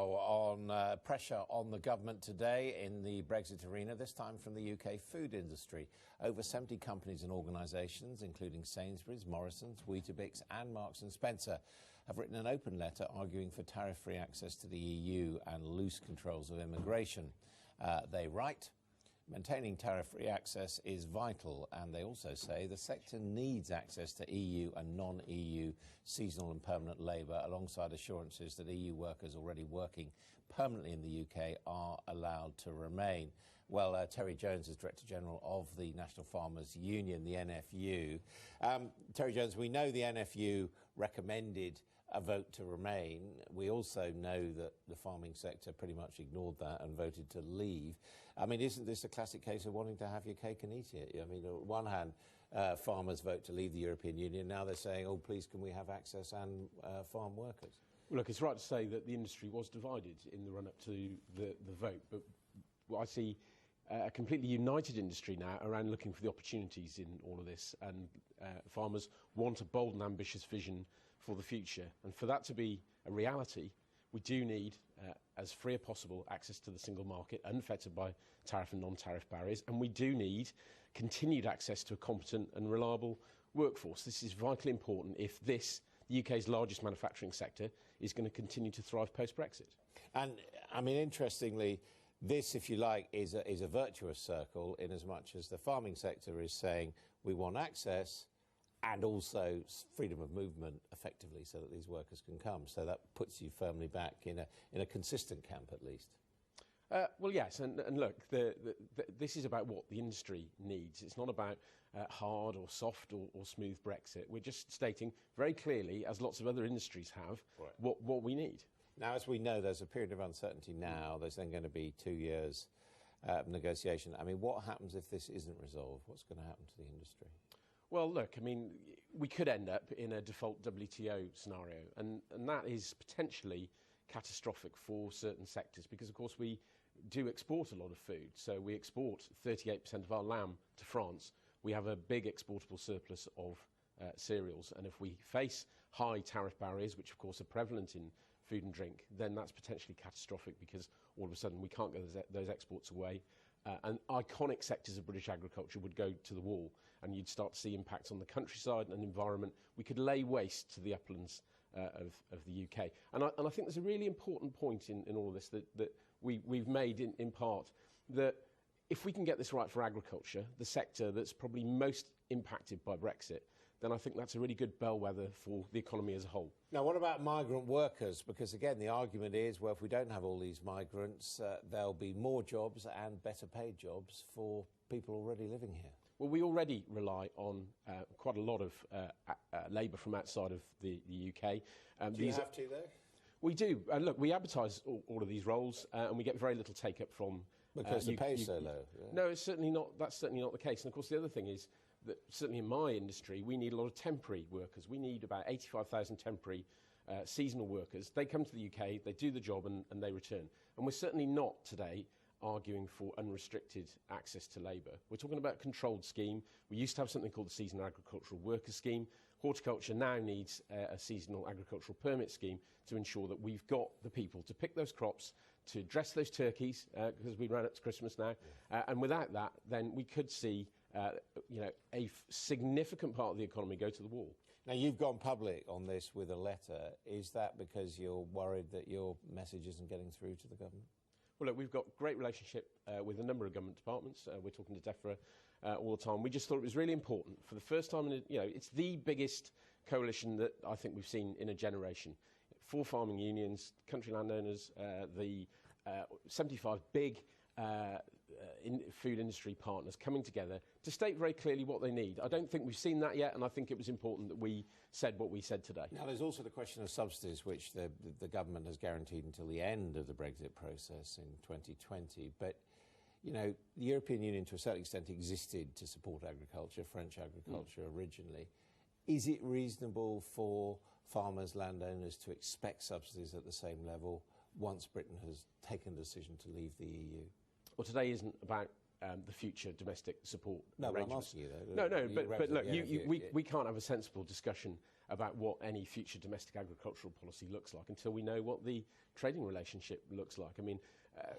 On pressure on the government today in the Brexit arena, this time from the UK food industry. Over 70 companies and organisations, including Sainsbury's, Morrisons, Weetabix and Marks & Spencer, have written an open letter arguing for tariff-free access to the EU and loose controls of immigration. They write, maintaining tariff-free access is vital, and they also say the sector needs access to EU and non-EU seasonal and permanent labour, alongside assurances that EU workers already working permanently in the UK are allowed to remain. Well, Terry Jones is Director General of the National Farmers Union, the NFU. Terry Jones, we know the NFU recommended a vote to remain. We also know that the farming sector pretty much ignored that and voted to leave. I mean, isn't this a classic case of wanting to have your cake and eat it? I mean, on one hand, farmers vote to leave the European Union. Now they're saying, oh, please, can we have access and farm workers? Well, look, it's right to say that the industry was divided in the run-up to the vote, but I see a completely united industry now around looking for the opportunities in all of this, and farmers want a bold and ambitious vision for the future, and for that to be a reality, we do need, as free as possible, access to the single market, unfettered by tariff and non-tariff barriers, and we do need continued access to a competent and reliable workforce. This is vitally important if this, the UK's largest manufacturing sector, is going to continue to thrive post-Brexit. And, I mean, interestingly, this, if you like, is a virtuous circle, in as much as the farming sector is saying we want access and also freedom of movement effectively so that these workers can come. So that puts you firmly back in a consistent camp, at least. Well, yes, and look, this is about what the industry needs. It's not about hard or soft or smooth Brexit. We're just stating very clearly, as lots of other industries have, right, what we need. Now, as we know, there's a period of uncertainty now. There's then going to be 2 years of negotiation. I mean, what happens if this isn't resolved? What's going to happen to the industry? Well, look, I mean, we could end up in a default WTO scenario, and that is potentially catastrophic for certain sectors because, of course, we do export a lot of food. So we export 38% of our lamb to France. We have a big exportable surplus of cereals, and if we face high tariff barriers, which, of course, are prevalent in food and drink, then that's potentially catastrophic because all of a sudden we can't get those exports away. And iconic sectors of British agriculture would go to the wall, and you'd start to see impacts on the countryside and environment. We could lay waste to the uplands of the UK. And I think there's a really important point in all of this that we've made in part, that if we can get this right for agriculture, the sector that's probably most impacted by Brexit, then I think that's a really good bellwether for the economy as a whole. Now, what about migrant workers? Because, again, the argument is, well, if we don't have all these migrants, there'll be more jobs and better paid jobs for people already living here. Well, we already rely on quite a lot of labour from outside of the UK. Do you have to, though? We do. Look, we advertise all of these roles, and we get very little take-up from... Because the pay is so low? Yeah. No, it's certainly not. That's certainly not the case. And, of course, the other thing is that, certainly in my industry, we need a lot of temporary workers. We need about 85,000 temporary seasonal workers. They come to the UK, they do the job, and they return. And we're certainly not today arguing for unrestricted access to labour. We're talking about a controlled scheme. We used to have something called the Seasonal Agricultural Worker Scheme. Horticulture now needs a seasonal agricultural permit scheme to ensure that we've got the people to pick those crops, to dress those turkeys, because we ran up to Christmas now. And without that, then we could see a significant part of the economy go to the wall. Now, you've gone public on this with a letter. Is that because you're worried that your message isn't getting through to the government? Well, look, we've got a great relationship with a number of government departments. We're talking to DEFRA all the time. We just thought it was really important. For the first time, it's the biggest coalition that I think we've seen in a generation. 4 farming unions, country landowners, the 75 big food industry partners coming together to state very clearly what they need. I don't think we've seen that yet, and I think it was important that we said what we said today. Now, there's also the question of subsidies, which the government has guaranteed until the end of the Brexit process in 2020. But, the European Union, to a certain extent, existed to support agriculture, French agriculture originally. Is it reasonable for farmers, landowners to expect subsidies at the same level once Britain has taken a decision to leave the EU? Well, today isn't about the future domestic support No, arrangements. I'm asking you, though. No, but look, we can't have a sensible discussion about what any future domestic agricultural policy looks like until we know what the trading relationship looks like. I mean,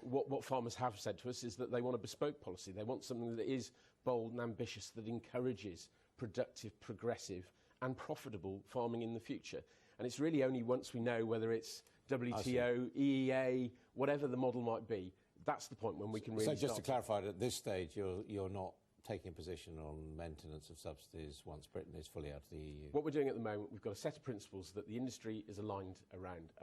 what farmers have said to us is that they want a bespoke policy. They want something that is bold and ambitious, that encourages productive, progressive and profitable farming in the future. And it's really only once we know whether it's WTO, EEA, whatever the model might be, that's the point when we can really So just to clarify, at this stage, you're not taking a position on maintenance of subsidies once Britain is fully out of the EU? What we're doing at the moment, we've got a set of principles that the industry is aligned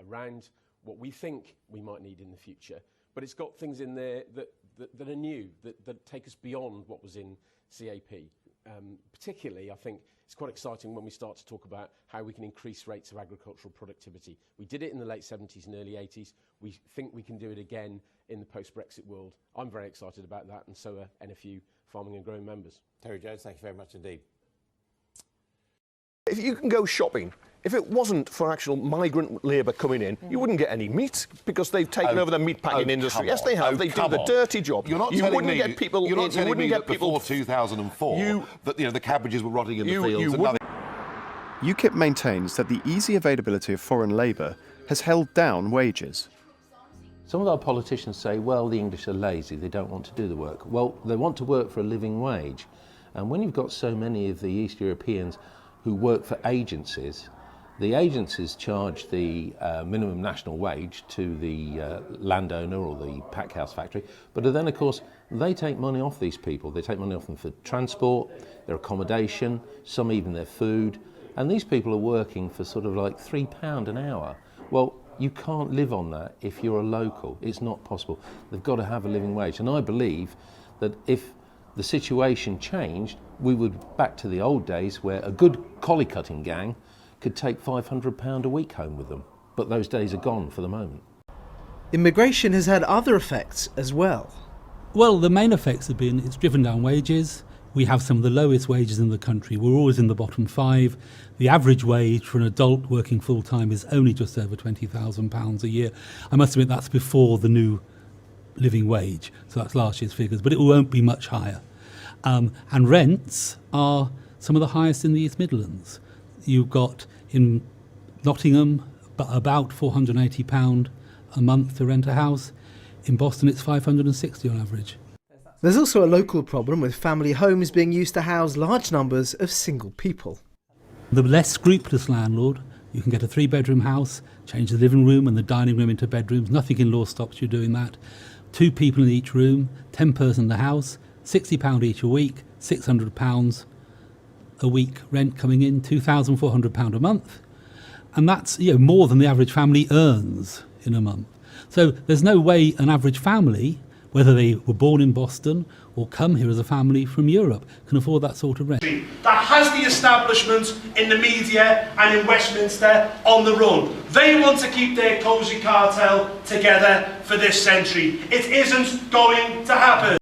around what we think we might need in the future. But it's got things in there that are new, that take us beyond what was in CAP. Particularly, I think it's quite exciting when we start to talk about how we can increase rates of agricultural productivity. We did it in the late 70s and early 80s. We think we can do it again in the post-Brexit world. I'm very excited about that, and so are NFU farming and growing members. Terry Jones, thank you very much indeed. If you can go shopping, if it wasn't for actual migrant labour coming in, you wouldn't get any meat because they've taken over the meat packing industry. Yes, they have. They do the dirty job. You're not telling me that before 2004 that the cabbages were rotting in the fields and nothing. UKIP maintains that the easy availability of foreign labour has held down wages. Some of our politicians say, well, the English are lazy, they don't want to do the work. Well, they want to work for a living wage. And when you've got so many of the East Europeans who work for agencies, the agencies charge the minimum national wage to the landowner or the pack house factory, but then of course they take money off these people. They take money off them for transport, their accommodation, some even their food, and these people are working for sort of like £3 an hour. Well, you can't live on that if you're a local. It's not possible. They've got to have a living wage, and I believe that if the situation changed, we would back to the old days where a good collie cutting gang could take £500 a week home with them. But those days are gone for the moment. Immigration has had other effects as well. Well, the main effects have been it's driven down wages. We have some of the lowest wages in the country. We're always in the bottom 5. The average wage for an adult working full-time is only just over £20,000 a year. I must admit that's before the new living wage, so that's last year's figures, but it won't be much higher. And rents are some of the highest in the East Midlands. You've got in Nottingham about £480 a month to rent a house. In Boston it's £560 on average. There's also a local problem with family homes being used to house large numbers of single people. The less scrupulous landlord, you can get a 3-bedroom house, change the living room and the dining room into bedrooms. Nothing in law stops you doing that. 2 people in each room, 10 person in the house, £60 each a week, £600 a week rent coming in, £2,400 a month. And that's more than the average family earns in a month. So there's no way an average family, whether they were born in Boston or come here as a family from Europe, can afford that sort of rent. That has the establishment in the media and in Westminster on the run. They want to keep their cosy cartel together for this century. It isn't going to happen.